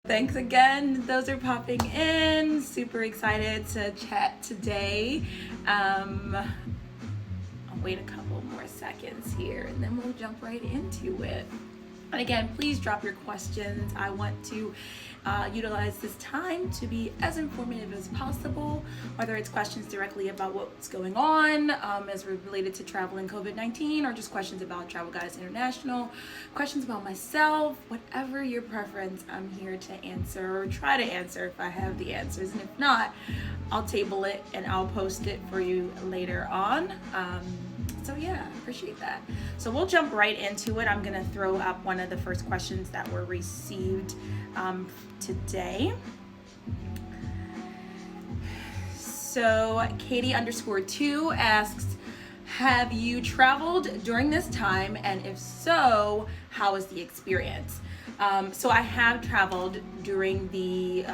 Thanks again, those are popping in. Super excited to chat today. I'll wait a couple more seconds here and then we'll jump right into it. And again, please drop your questions. I want to utilize this time to be as informative as possible, whether it's questions directly about what's going on as related to travel and COVID-19, or just questions about Travel Guys International, questions about myself, whatever your preference, I'm here to answer, or try to answer if I have the answers. And if not, I'll table it and I'll post it for you later on. So yeah, appreciate that. So we'll jump right into it. I'm gonna throw up one of the first questions that were received today. So Katie_2 asks, have you traveled during this time? And if so, how was the experience? So I have traveled during the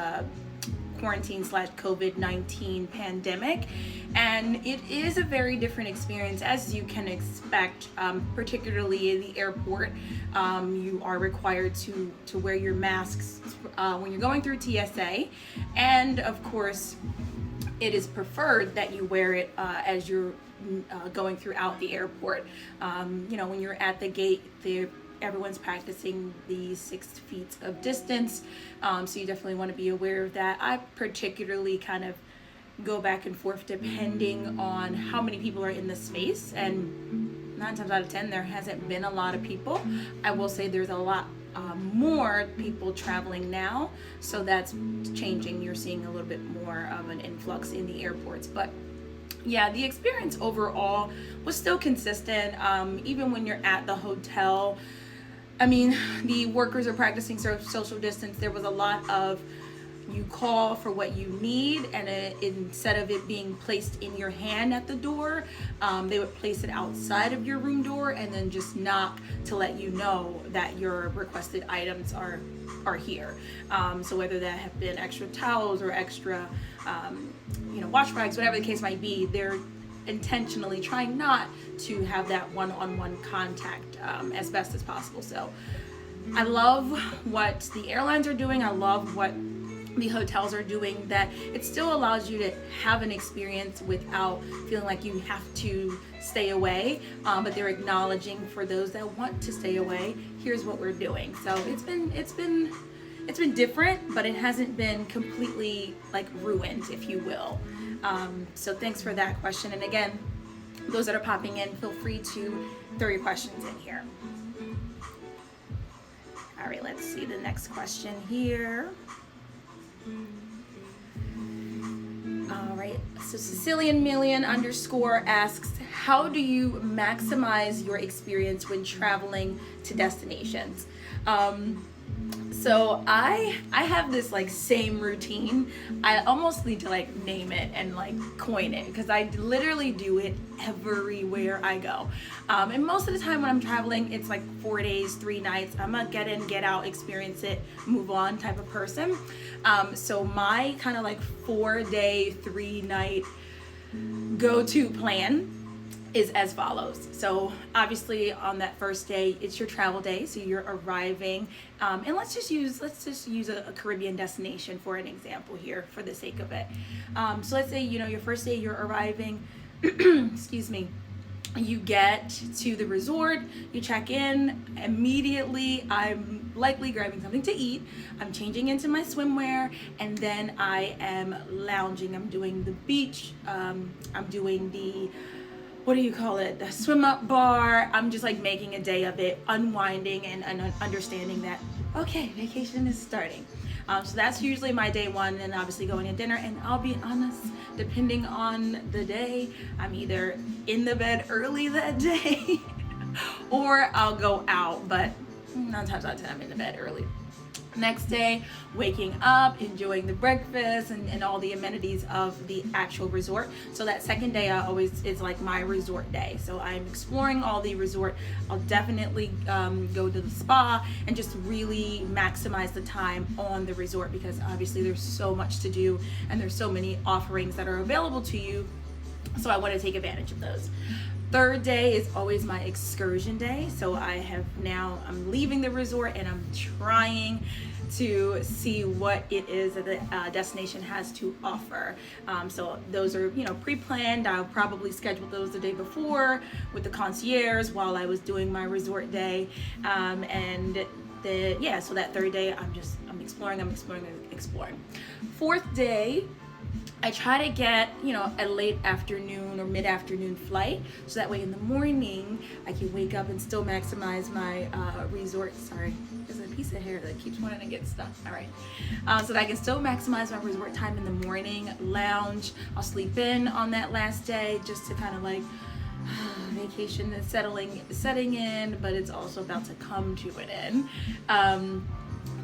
quarantine/COVID-19 pandemic, and it is a very different experience, as you can expect, particularly in the airport. You are required to wear your masks when you're going through TSA, and of course it is preferred that you wear it as you're going throughout the airport. When you're at the gate, everyone's practicing the 6 feet of distance, so you definitely want to be aware of that. I particularly kind of go back and forth depending on how many people are in the space, and 9 times out of 10 there hasn't been a lot of people. I will say there's a lot more people traveling now, so that's changing. You're seeing a little bit more of an influx in the airports, but yeah, the experience overall was still consistent. Even when you're at the hotel, I mean, the workers are practicing social distance. There was a lot of, you call for what you need, and instead of it being placed in your hand at the door, they would place it outside of your room door and then just knock to let you know that your requested items are here. So whether that have been extra towels or extra wash rags, whatever the case might be, they're intentionally trying not to have that one-on-one contact as best as possible. So I love what the airlines are doing. I love what the hotels are doing, that it still allows you to have an experience without feeling like you have to stay away, but they're acknowledging for those that want to stay away, here's what we're doing. So it's been different, but it hasn't been completely like ruined, if you will. So thanks for that question. And again, those that are popping in, feel free to throw your questions in here. All right, let's see the next question here. All right, so Sicilian_million_ asks, how do you maximize your experience when traveling to destinations? So I have this like same routine. I almost need to like name it and like coin it, because I literally do it everywhere I go. And most of the time when I'm traveling, it's like 4 days, 3 nights. I'm a get in, get out, experience it, move on type of person. So my kind of like 4-day, 3-night go-to plan is as follows. So obviously on that first day, it's your travel day, so you're arriving, and let's just use a Caribbean destination for an example here for the sake of it. So let's say your first day, you're arriving excuse me, you get to the resort, you check in immediately. I'm likely grabbing something to eat, I'm changing into my swimwear, and then I am lounging. I'm doing the beach, I'm doing the, what do you call it, the swim up bar. I'm just like making a day of it, unwinding and understanding that, okay, vacation is starting. So that's usually my day one, and obviously going to dinner. And I'll be honest, depending on the day, I'm either in the bed early that day or I'll go out, but 9 times out of 10 I'm in the bed early. Next day, waking up, enjoying the breakfast and all the amenities of the actual resort. So that second day is like my resort day. So I'm exploring all the resort. I'll definitely go to the spa and just really maximize the time on the resort, because obviously there's so much to do and there's so many offerings that are available to you. So I want to take advantage of those. Third day is always my excursion day. So I'm leaving the resort and I'm trying to see what it is that the destination has to offer. So those are, pre-planned. I'll probably schedule those the day before with the concierge while I was doing my resort day. So that third day, I'm exploring. Fourth day, I try to get, a late afternoon or mid-afternoon flight, so that way in the morning I can wake up and still maximize my resort. Sorry, there's a piece of hair that keeps wanting to get stuck. All right, so that I can still maximize my resort time in the morning, lounge. I'll sleep in on that last day just to kind of like vacation is setting in, but it's also about to come to an end.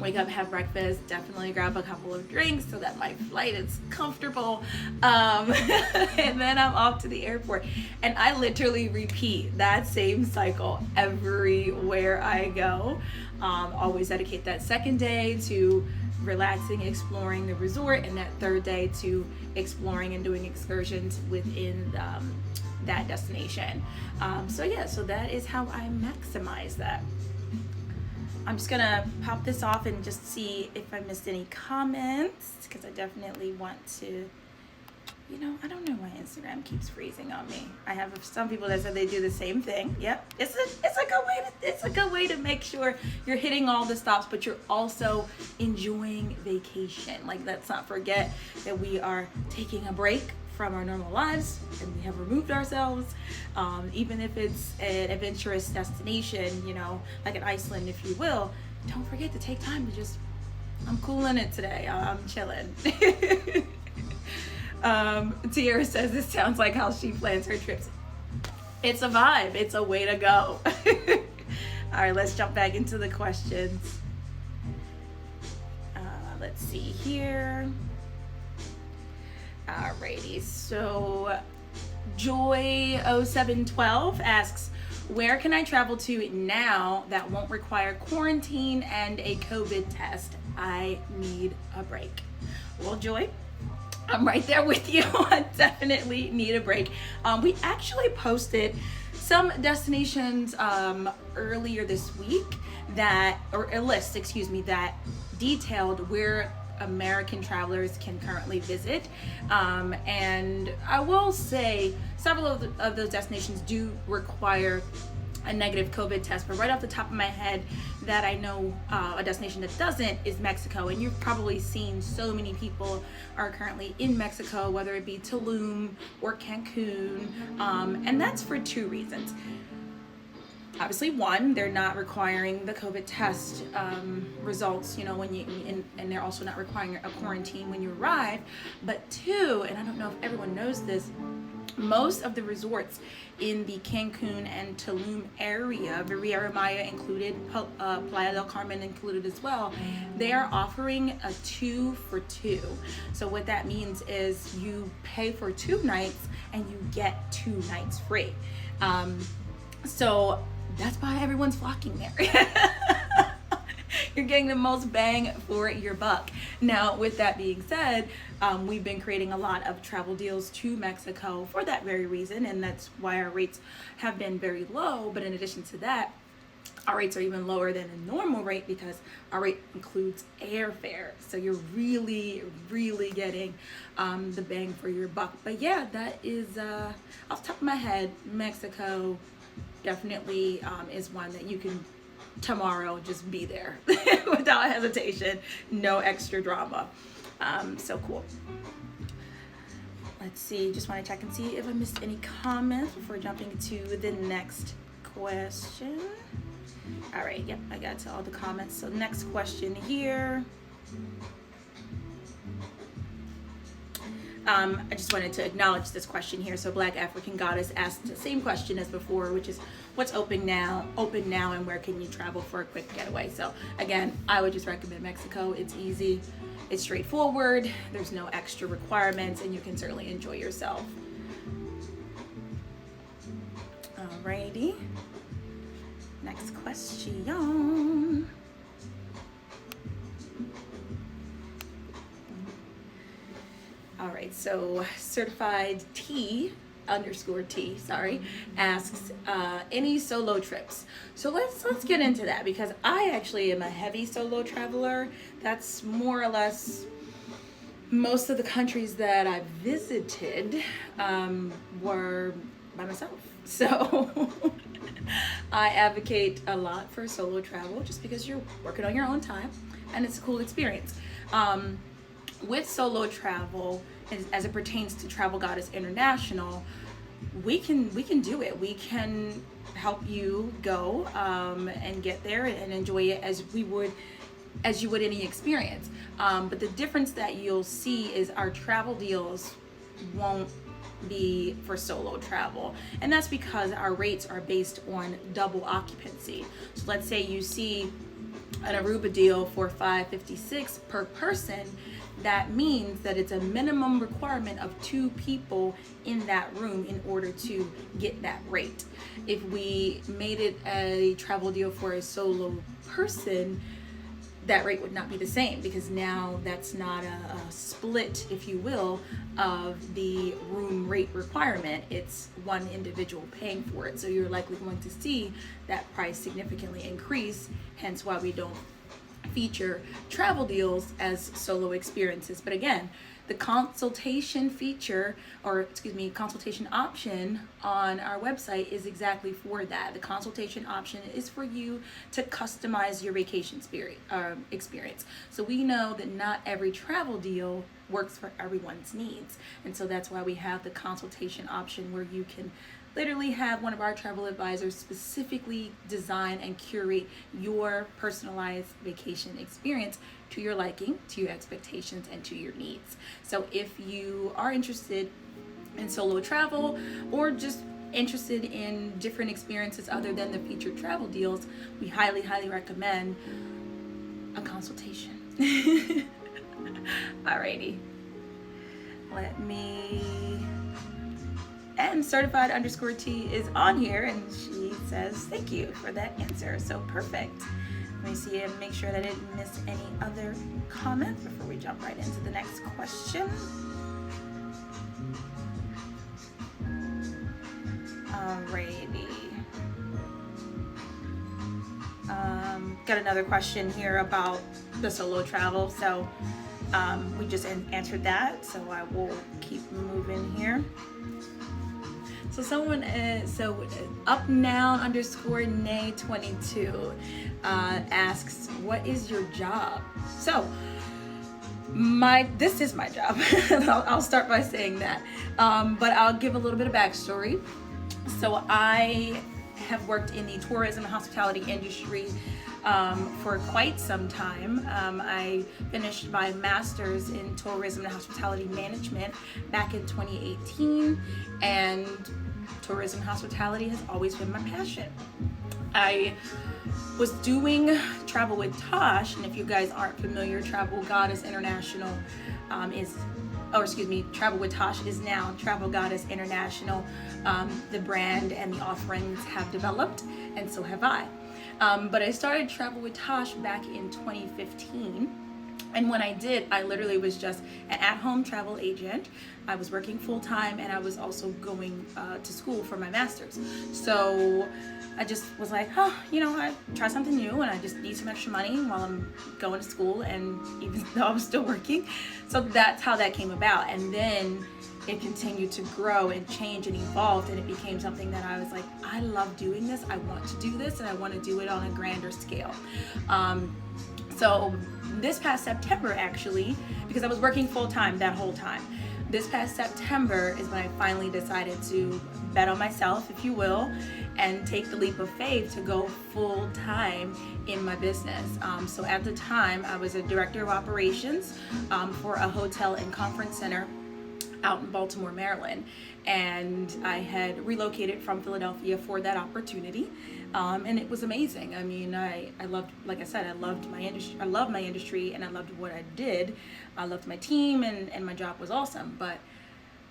Wake up, have breakfast, definitely grab a couple of drinks so that my flight is comfortable, and then I'm off to the airport. And I literally repeat that same cycle everywhere I go. Always dedicate that second day to relaxing, exploring the resort, and that third day to exploring and doing excursions within that destination. So that is how I maximize that. I'm just gonna pop this off and just see if I missed any comments, because I definitely want to, I don't know why Instagram keeps freezing on me. I have some people that said they do the same thing. Yep, it's a good way to make sure you're hitting all the stops, but you're also enjoying vacation. Like, let's not forget that we are taking a break from our normal lives, and we have removed ourselves, even if it's an adventurous destination, like in Iceland, if you will. Don't forget to take time to just, I'm cooling it today, I'm chilling. Tiara says this sounds like how she plans her trips. It's a vibe, it's a way to go. All right, let's jump back into the questions. Let's see here. Alrighty, so Joy0712 asks, where can I travel to now that won't require quarantine and a COVID test? I need a break. Well, Joy, I'm right there with you. I definitely need a break. We actually posted some destinations earlier this week that detailed where American travelers can currently visit, and I will say several of those destinations do require a negative COVID test, but right off the top of my head that I know a destination that doesn't is Mexico. And you've probably seen so many people are currently in Mexico, whether it be Tulum or Cancun, and that's for two reasons. Obviously, one, they're not requiring the COVID test results, and they're also not requiring a quarantine when you arrive. But two, and I don't know if everyone knows this, most of the resorts in the Cancun and Tulum area, Riviera Maya included, Playa del Carmen included as well, they are offering a 2 for 2. So what that means is you pay for 2 nights and you get 2 nights free. So that's why everyone's flocking there. You're getting the most bang for your buck. Now, with that being said, we've been creating a lot of travel deals to Mexico for that very reason, and that's why our rates have been very low. But in addition to that, our rates are even lower than a normal rate because our rate includes airfare. So you're really, really getting the bang for your buck. But yeah, that is, off the top of my head, Mexico definitely is one that you can tomorrow just be there without hesitation, no extra drama. So cool. Let's see, just want to check and see if I missed any comments before jumping to the next question. All right, yep, I got to all the comments. So next question here. I just wanted to acknowledge this question here. So Black African Goddess asked the same question as before, which is what's open now, and where can you travel for a quick getaway? So again, I would just recommend Mexico. It's easy, it's straightforward, there's no extra requirements, and you can certainly enjoy yourself. Alrighty, next question. All right, so certified T _T, sorry, asks, any solo trips? So let's get into that, because I actually am a heavy solo traveler. That's more or less most of the countries that I've visited were by myself. So I advocate a lot for solo travel just because you're working on your own time and it's a cool experience. With solo travel, as it pertains to Travel Goddess International, we can do it. We can help you go and get there and enjoy it as you would any experience. But the difference that you'll see is our travel deals won't be for solo travel, and that's because our rates are based on double occupancy. So let's say you see an Aruba deal for $556 per person. That means that it's a minimum requirement of 2 people in that room in order to get that rate. If we made it a travel deal for a solo person, that rate would not be the same, because now that's not a split, if you will, of the room rate requirement. It's one individual paying for it. So you're likely going to see that price significantly increase, hence why we don't feature travel deals as solo experiences. But again, the consultation feature, consultation option on our website is exactly for that. The consultation option is for you to customize your vacation experience. So we know that not every travel deal works for everyone's needs. And so that's why we have the consultation option, where you can literally have one of our travel advisors specifically design and curate your personalized vacation experience to your liking, to your expectations, and to your needs. So if you are interested in solo travel, or just interested in different experiences other than the featured travel deals, we highly, highly recommend a consultation. Alrighty. And certified _T is on here, and she says thank you for that answer. So perfect. Let me see and make sure that I didn't miss any other comments before we jump right into the next question. Alrighty. Got another question here about the solo travel. So we just answered that, so I will keep moving here. So someone, upnown _nay22 asks, what is your job? So this is my job. I'll start by saying that, but I'll give a little bit of backstory. So I have worked in the tourism and hospitality industry for quite some time. I finished my master's in tourism and hospitality management back in 2018, and tourism and hospitality has always been my passion. I was doing Travel with Tash, and if you guys aren't familiar, Travel Goddess International Travel with Tash is now Travel Goddess International. The brand and the offerings have developed, and so have I. But I started Travel with Tash back in 2015. And when I did, I literally was just an at-home travel agent. I was working full-time, and I was also going to school for my master's. So I just was like, I try something new, and I just need some extra money while I'm going to school, and even though I was still working. So that's how that came about. And then it continued to grow and change and evolve, and it became something that I was like, I love doing this, I want to do this, and I want to do it on a grander scale. So this past September, actually, because I was working full-time that whole time, this past September is when I finally decided to bet on myself, if you will, and take the leap of faith to go full-time in my business. So at the time, I was a director of operations for a hotel and conference center out in Baltimore, Maryland, and I had relocated from Philadelphia for that opportunity, and it was amazing. I mean, I loved, like I said, I loved my industry. I loved my industry, and I loved what I did. I loved my team, and my job was awesome. But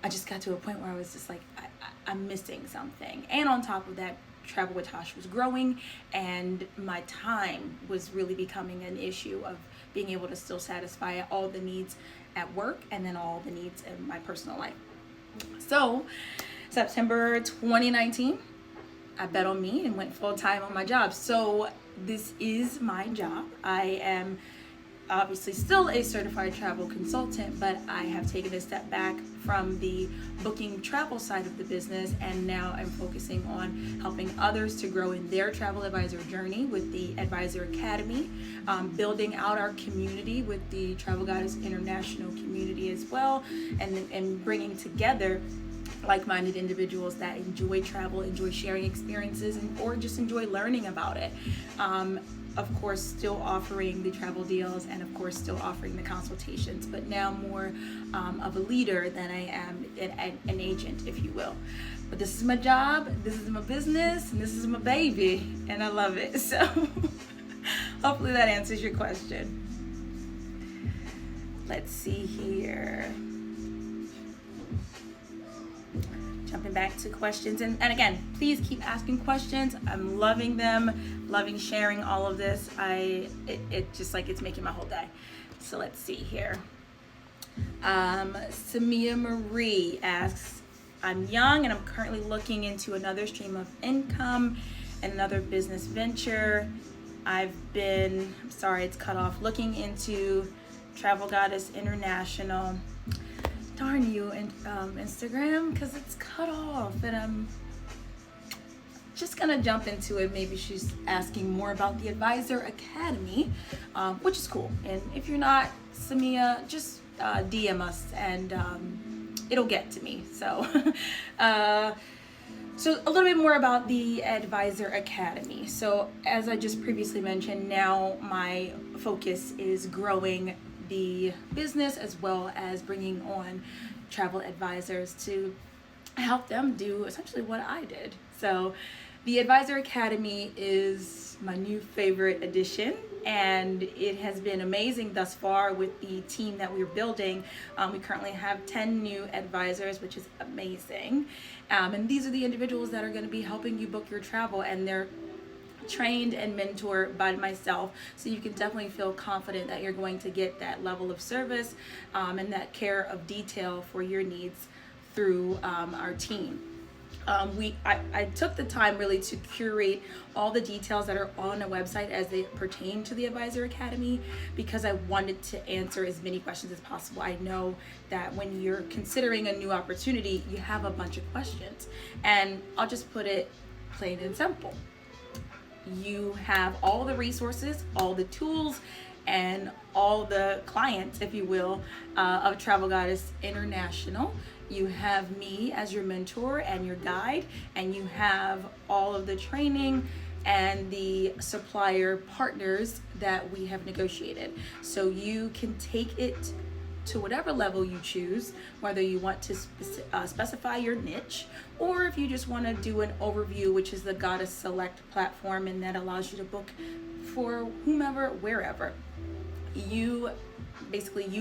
I just got to a point where I was just like, I'm missing something. And on top of that, Travel with Tash was growing, and my time was really becoming an issue of being able to still satisfy all the needs at work and then all the needs in my personal life. So September 2019, I bet on me and went full-time on my job. So this is my job. I am obviously still a certified travel consultant, but I have taken a step back from the booking travel side of the business, and now I'm focusing on helping others to grow in their travel advisor journey with the 𝐈𝐧𝐬𝐭𝐚𝐠𝐫𝐚 Academy, building out our community with the Travel Goddess International community as well, and bringing together like-minded individuals that enjoy travel, enjoy sharing experiences, or just enjoy learning about it. Of course, still offering the travel deals, and of course still offering the consultations, but now more of a leader than I am an agent, if you will. But this is my job, this is my business, and this is my baby, and I love it. So hopefully that answers your question. Let's see here. Jumping back to questions, and again, please keep asking questions. I'm loving them, loving sharing all of this. It just like it's making my whole day. So let's see here. Samia Marie asks, I'm young and I'm currently looking into another stream of income and another business venture. I'm sorry, it's cut off, looking into Travel Goddess International. Darn you, and Instagram, because it's cut off, and I'm just gonna jump into it. Maybe she's asking more about the 𝐈𝐧𝐬 Academy, which is cool. And if you're not, Samia, just DM us, and it'll get to me. So, so a little bit more about the 𝐈𝐧𝐬 Academy. So as I just previously mentioned, now my focus is growing the business as well as bringing on travel advisors to help them do essentially what I did. So the 𝐈𝐳𝐬 Academy is my new favorite addition, and it has been amazing thus far with the team that we're building. We currently have 10 new advisors, which is amazing. And these are the individuals that are going to be helping you book your travel, and they're trained and mentored by myself, so you can definitely feel confident that you're going to get that level of service and that care of detail for your needs through our team. I took the time really to curate all the details that are on the website as they pertain to the 𝐈𝐳𝐬 Academy, because I wanted to answer as many questions as possible. I know that when you're considering a new opportunity, you have a bunch of questions, and I'll just put it plain and simple. You have all the resources, all the tools, and all the clients, if you will, of Travel Goddess International. You have me as your mentor and your guide, and you have all of the training and the supplier partners that we have negotiated. So you can take it to whatever level you choose, whether you want to specify your niche, or if you just want to do an overview, which is the Goddess Select platform, and that allows you to book for whomever, wherever. You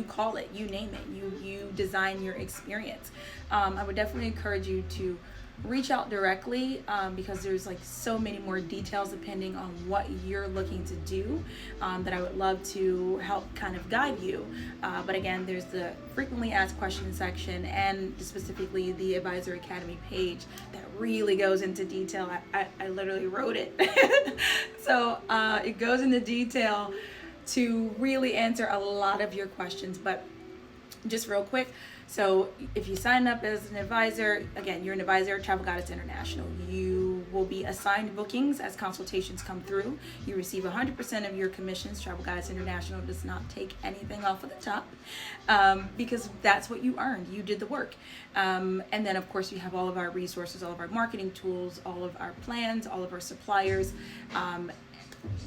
call it, you name it, you design your experience. I would definitely encourage you to reach out directly, because there's like so many more details depending on what you're looking to do, that I would love to help kind of guide you. But again, there's the frequently asked questions section, and specifically the 𝐈𝐳𝐬 Academy page that really goes into detail. I literally wrote it. So it goes into detail to really answer a lot of your questions. But just real quick, so if you sign up as an advisor, again, you're an advisor at Travel Goddess International. You will be assigned bookings as consultations come through. You receive 100% of your commissions. Travel Goddess International does not take anything off of the top, because that's what you earned. You did the work. And then, of course, you have all of our resources, all of our marketing tools, all of our plans, all of our suppliers.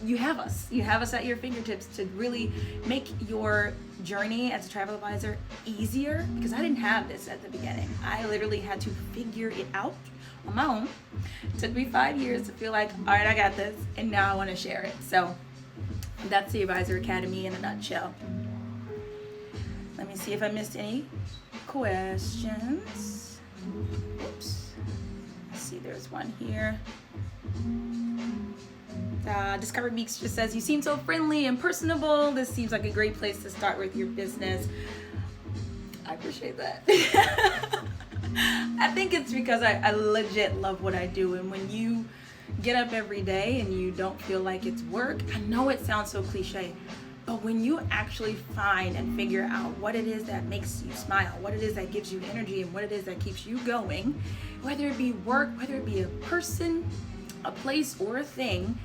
You have us at your fingertips to really make your journey as a travel advisor easier, because I didn't have this at the beginning. I literally had to figure it out on my own. It took me 5 years to feel like, all right, I got this, and now I want to share it. So that's the 𝐈𝐳𝐬 Academy in a nutshell. Let me see if I missed any questions. Oops. Let's see, there's one here. Discover Beaks just says, you seem so friendly and personable. This seems like a great place to start with your business. I appreciate that. I think it's because I legit love what I do. And when you get up every day and you don't feel like it's work, I know it sounds so cliche, but when you actually find and figure out what it is that makes you smile, what it is that gives you energy, and what it is that keeps you going, whether it be work, whether it be a person, a place, or a thing,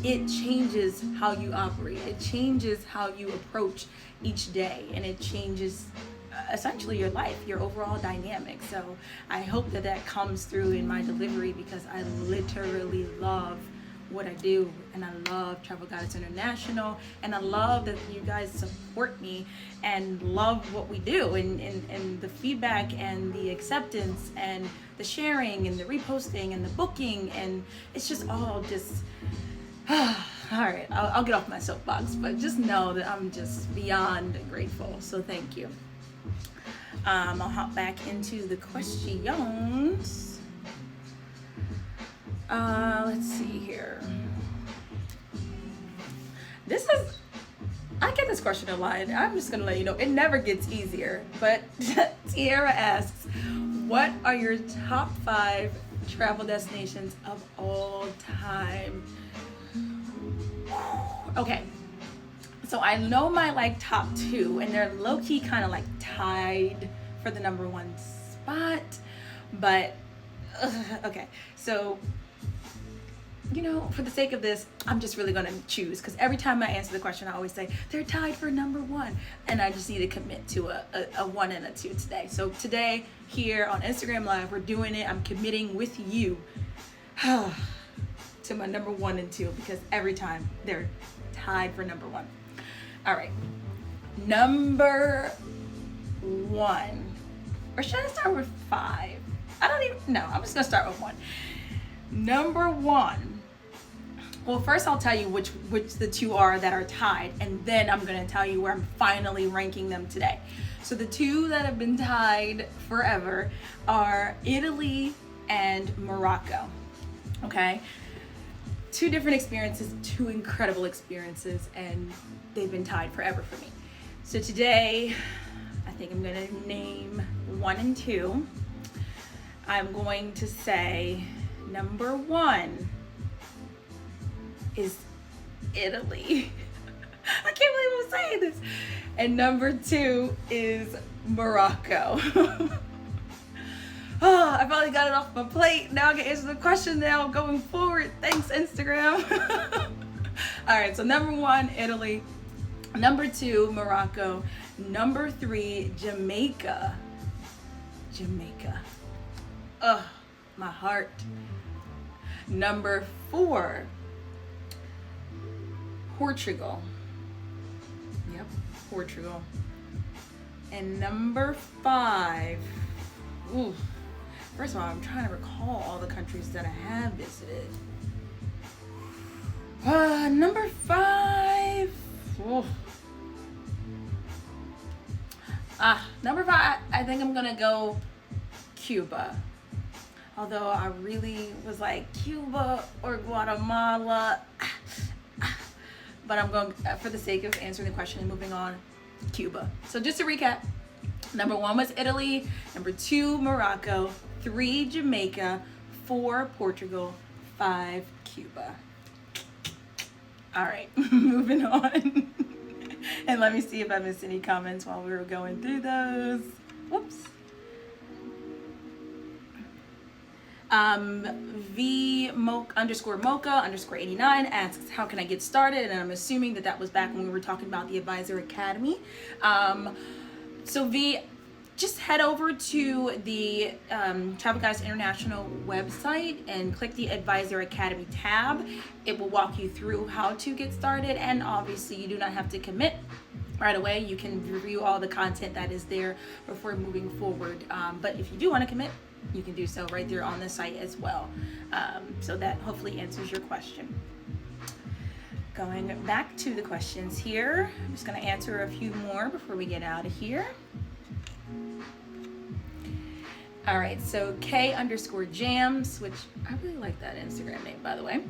it changes how you operate. It changes how you approach each day, and it changes essentially your life, your overall dynamic. So I hope that that comes through in my delivery, because I literally love what I do, and I love Travel Goddess International, and I love that you guys support me and love what we do, and the feedback and the acceptance and the sharing and the reposting and the booking, and it's just all just all right, I'll get off my soapbox, but just know that I'm just beyond grateful. So thank you. I'll hop back into the questions. Let's see here. I get this question a lot, and I'm just gonna let you know it never gets easier. But Tiara asks, what are your top 5 travel destinations of all time? Okay, so I know my top 2, and they're low-key kind of tied for the number 1 spot, but okay, so for the sake of this, I'm just really gonna choose, because every time I answer the question I always say they're tied for number 1, and I just need to commit to a 1 and a 2 today. So today here on Instagram Live, we're doing it. I'm committing with you to my number 1 and 2, because every time they're tied for number 1. All right, number 1, or should I start with 5? I don't even know. I'm just gonna start with 1. Number 1. Well, first I'll tell you which the 2 are that are tied, and then I'm gonna tell you where I'm finally ranking them today. So the 2 that have been tied forever are Italy and Morocco. Okay, 2 different experiences, 2 incredible experiences, and they've been tied forever for me. So today, I think I'm gonna name 1 and 2. I'm going to say number 1 is Italy. I can't believe I'm saying this. And number 2 is Morocco. Oh, I finally got it off my plate. Now I can answer the question now going forward. Thanks, Instagram. All right, so number 1, Italy. Number 2, Morocco. Number 3, Jamaica. Ugh, my heart. Number 4, Portugal. Yep, Portugal. And number 5, ooh, first of all, I'm trying to recall all the countries that I have visited. Number 5, ooh. Number 5, I think I'm gonna go Cuba. Although I really was like Cuba or Guatemala, but I'm going, for the sake of answering the question and moving on, Cuba. So just to recap, number 1 was Italy, number 2, Morocco, 3, Jamaica, 4, Portugal, 5, Cuba. All right, moving on. And let me see if I missed any comments while we were going through those. Whoops. _Mocha_89 asks, how can I get started? And I'm assuming that was back when we were talking about the Advisor Academy. So V, just head over to the Travel Goddess International website and click the Advisor Academy tab. It will walk you through how to get started, and obviously you do not have to commit right away. You can review all the content that is there before moving forward. But if you do want to commit, you can do so right there on the site as well. So that hopefully answers your question. Going back to the questions here, I'm just going to answer a few more before we get out of here. All right, so K_Jams, which I really like that Instagram name, by the way,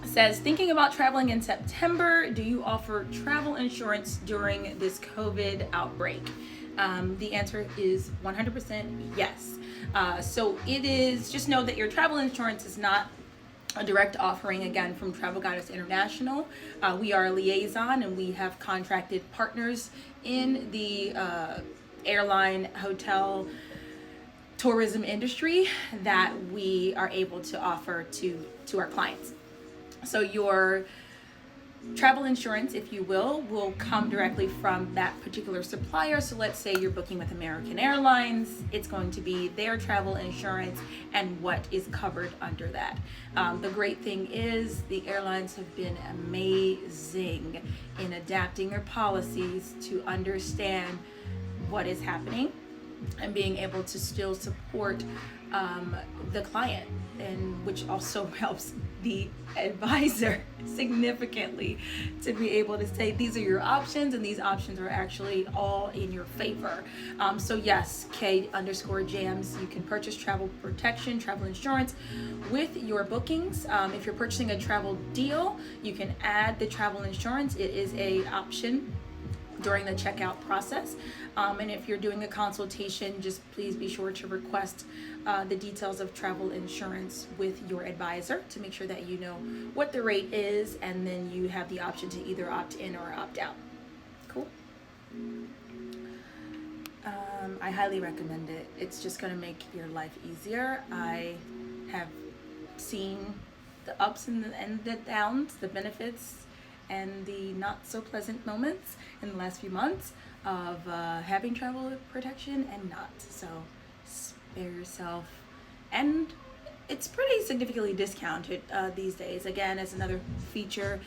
says, thinking about traveling in September, do you offer travel insurance during this COVID outbreak? The answer is 100% yes. So it is, just know that your travel insurance is not a direct offering, again, from Travel Guidance International. We are a liaison, and we have contracted partners in the airline, hotel, tourism industry that we are able to offer to our clients. So your travel insurance, if you will come directly from that particular supplier. So let's say you're booking with American Airlines, it's going to be their travel insurance and what is covered under that. The great thing is the airlines have been amazing in adapting their policies to understand what is happening and being able to still support the client, and which also helps the advisor significantly to be able to say these are your options, and these options are actually all in your favor. So yes, 𝐵_JAMS, you can purchase travel protection, travel insurance with your bookings. If you're purchasing a travel deal, you can add the travel insurance. It is a option during the checkout process. And if you're doing a consultation, just please be sure to request the details of travel insurance with your advisor to make sure that you know what the rate is, and then you have the option to either opt in or opt out. Cool. I highly recommend it. It's just going to make your life easier. I have seen the ups and the downs, the benefits and the not so pleasant moments in the last few months of having travel protection and not. So spare yourself. And it's pretty significantly discounted these days. Again, as another feature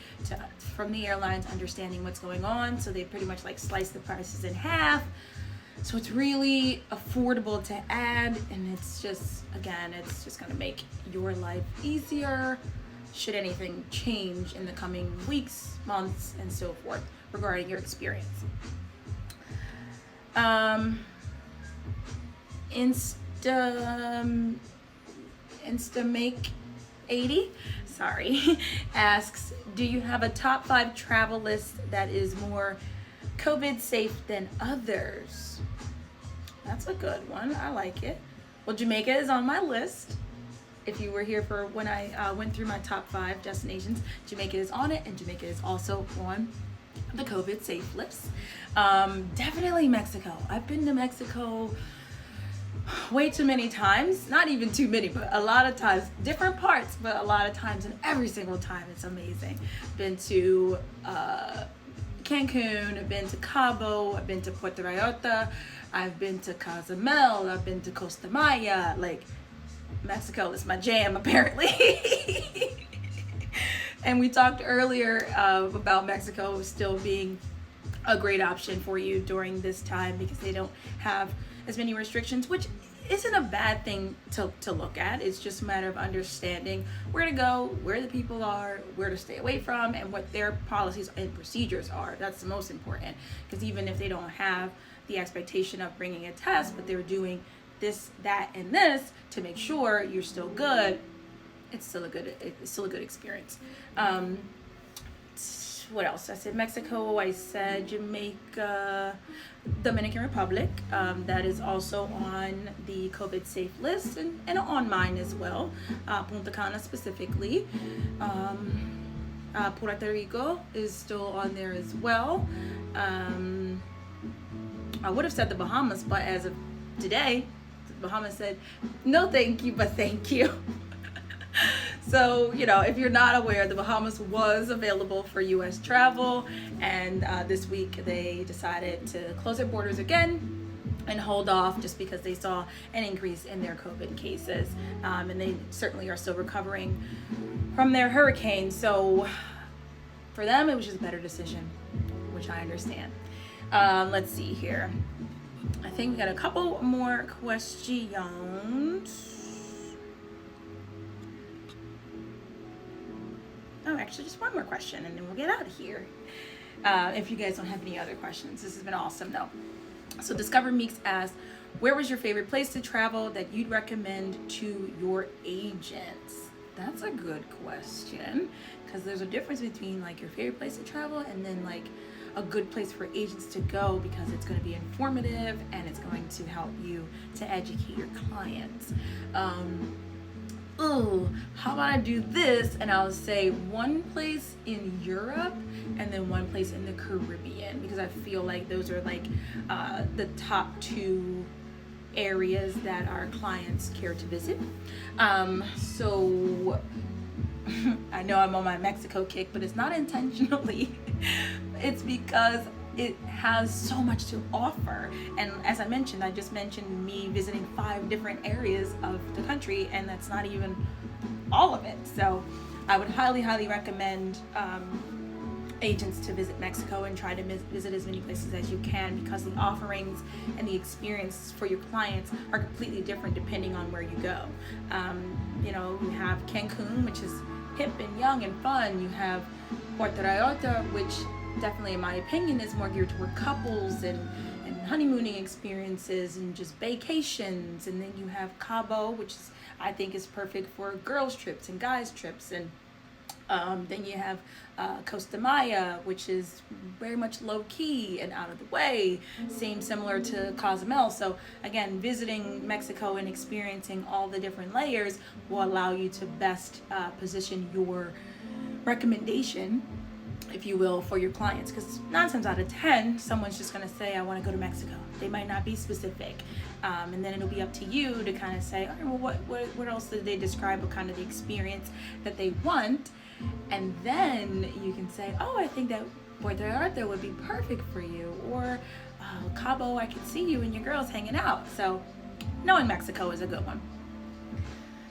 from the airlines understanding what's going on. So they pretty much like slice the prices in half. So it's really affordable to add, and it's just, again, it's just gonna make your life easier should anything change in the coming weeks, months, and so forth regarding your experience. InstaMake80, asks, do you have a top 5 travel list that is more COVID safe than others? That's a good one. I like it. Well, Jamaica is on my list. If you were here for when I went through my top 5 destinations, Jamaica is on it, and Jamaica is also on the COVID safe list. Definitely Mexico. I've been to Mexico way too many times. Not even too many, but a lot of times. Different parts, but a lot of times, and every single time it's amazing. Been to Cancun, I've been to Cabo, I've been to Puerto Vallarta, I've been to Cozumel, I've been to Costa Maya. Like, Mexico is my jam, apparently. And we talked earlier about Mexico still being a great option for you during this time because they don't have as many restrictions, which isn't a bad thing to look at. It's just a matter of understanding where to go, where the people are, where to stay away from, and what their policies and procedures are. That's the most important, because even if they don't have the expectation of bringing a test, but they're doing this, that, and this to make sure you're still good, it's still a good experience. What else? I said Mexico, I said Jamaica, Dominican Republic, that is also on the COVID safe list, and on mine as well. Punta Cana specifically. Puerto Rico is still on there as well. I would have said the Bahamas, but as of today, the Bahamas said no thank you, but thank you. So, if you're not aware, the Bahamas was available for U.S. travel, and this week they decided to close their borders again and hold off just because they saw an increase in their COVID cases. And they certainly are still recovering from their hurricane. So for them, it was just a better decision, which I understand. Let's see here. I think we got a couple more questions. Oh, actually, just one more question, and then we'll get out of here. If you guys don't have any other questions, this has been awesome, though. So Discover Meeks asks, where was your favorite place to travel that you'd recommend to your agents? That's a good question, because there's a difference between like your favorite place to travel and then like a good place for agents to go because it's going to be informative and it's going to help you to educate your clients. How about I do this and I'll say one place in Europe and then one place in the Caribbean, because I feel like those are like the top two areas that our clients care to visit. So I know I'm on my Mexico kick, but it's not intentionally. It's because it has so much to offer. And as I mentioned, I just mentioned me visiting 5 different areas of the country, and that's not even all of it. So I would highly, highly recommend agents to visit Mexico and try to visit as many places as you can, because the offerings and the experience for your clients are completely different depending on where you go. You know, you have Cancun, which is hip and young and fun. You have Puerto Vallarta, which definitely, in my opinion, is more geared toward couples and honeymooning experiences and just vacations. And then you have Cabo, which is, I think, is perfect for girls trips and guys trips. And then you have Costa Maya, which is very much low key and out of the way, similar to Cozumel. So again, visiting Mexico and experiencing all the different layers will allow you to best position your recommendation, if you will, for your clients. Because 9 times out of 10, someone's just going to say, I want to go to Mexico. They might not be specific. And then it'll be up to you to kind of say, all right, well, what else did they describe? What kind of the experience that they want? And then you can say, oh, I think that Puerto Vallarta would be perfect for you. Or Cabo, I could see you and your girls hanging out. So knowing Mexico is a good one.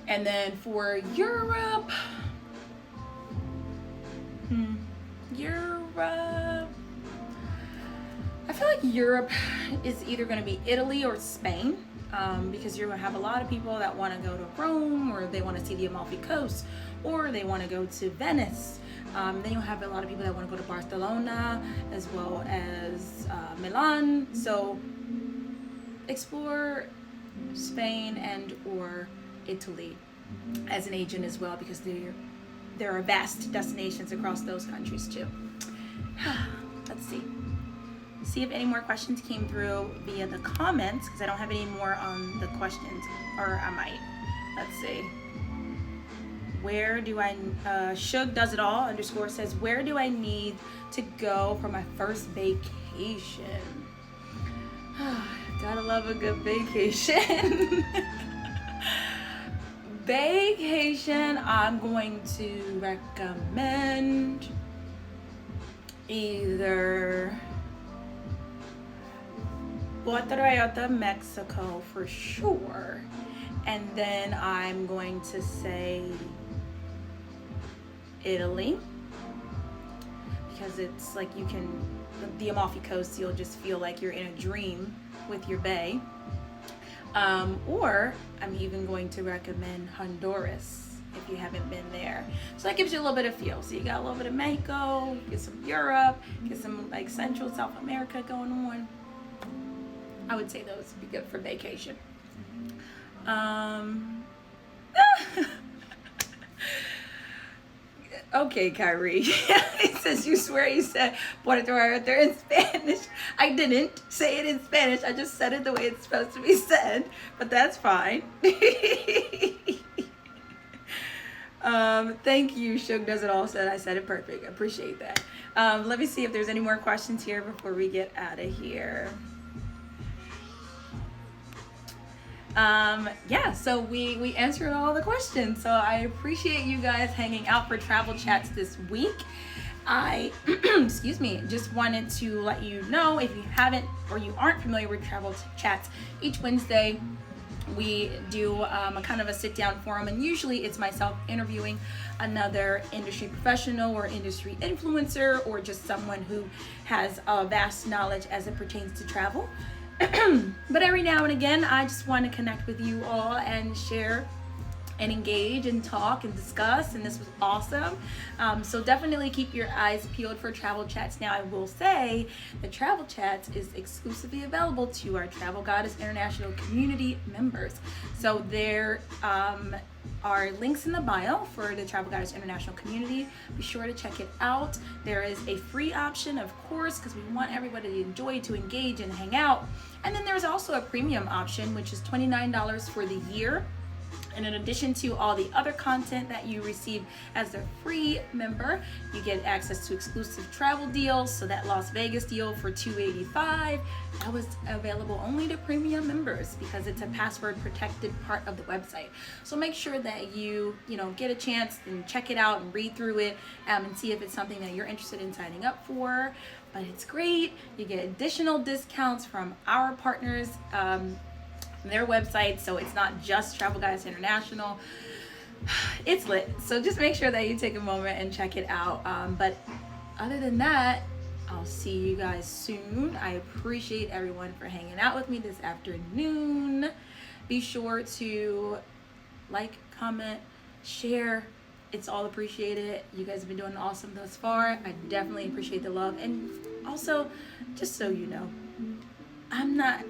And then for Europe, I feel like Europe is either going to be Italy or Spain, because you're going to have a lot of people that want to go to Rome, or they want to see the Amalfi Coast, or they want to go to Venice. Then you'll have a lot of people that want to go to Barcelona as well as Milan. So explore Spain and or Italy as an agent as well, because there are vast destinations across those countries too. Let's see if any more questions came through via the comments, because I don't have any more on the questions, or I might. Let's see. Where do I, 𝐿 does it all _ says, where do I need to go for my first vacation? Gotta love a good vacation. Vacation, I'm going to recommend either Puerto Vallarta, Mexico for sure, and then I'm going to say Italy, because it's like you can, the Amalfi Coast, you'll just feel like you're in a dream with your bay. Or I'm even going to recommend Honduras if you haven't been there. So that gives you a little bit of feel. So you got a little bit of Mexico, get some Europe, get some like Central South America going on. I would say those would be good for vacation. Okay, Kyrie. It says you swear you said Puerto Vallarta in Spanish. I didn't say it in Spanish. I just said it the way it's supposed to be said, but that's fine. Thank you, 𝐿 does it all said I said it perfect. I appreciate that. Let me see if there's any more questions here before we get out of here. Yeah, so we answered all the questions. So I appreciate you guys hanging out for Travel Chats this week. I, excuse me, just wanted to let you know, if you haven't or you aren't familiar with Travel Chats, each Wednesday we do a kind of a sit-down forum, and usually it's myself interviewing another industry professional or industry influencer, or just someone who has a vast knowledge as it pertains to travel. But every now and again, I just want to connect with you all and share and engage and talk and discuss, and this was awesome. So definitely keep your eyes peeled for Travel Chats. Now, I will say the Travel Chats is exclusively available to our Travel Goddess International community members. So there our links in the bio for the Travel Guiders International community. Be sure to check it out. There is a free option, of course, because we want everybody to enjoy, to engage, and hang out. And then there's also a premium option, which is $29 for the year. And in addition to all the other content that you receive as a free member, you get access to exclusive travel deals. So that Las Vegas deal for $285, that was available only to premium members because it's a password protected part of the website. So make sure that you get a chance and check it out and read through it and see if it's something that you're interested in signing up for. But it's great. You get additional discounts from our partners, their website, so it's not just Travel Guiders International. It's lit, so just make sure that you take a moment and check it out. But other than that, I'll see you guys soon. I appreciate everyone for hanging out with me this afternoon. Be sure to like, comment, share. It's all appreciated. You guys have been doing awesome thus far. I definitely appreciate the love. And also, just so you know, I'm not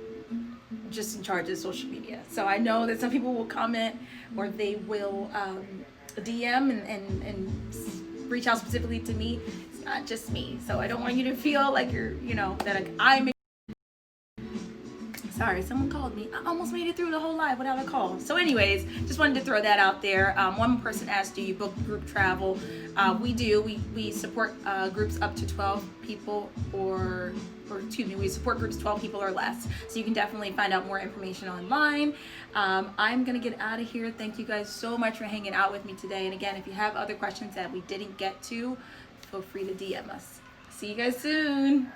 just in charge of social media. So I know that some people will comment or they will DM and reach out specifically to me. It's not just me. So I don't want you to feel like you're, that I'm. Sorry, someone called me. I almost made it through the whole live without a call. So anyways, just wanted to throw that out there. One person asked, do you book group travel? We do. We support groups up to 12 people we support groups 12 people or less. So you can definitely find out more information online. I'm going to get out of here. Thank you guys so much for hanging out with me today. And again, if you have other questions that we didn't get to, feel free to DM us. See you guys soon.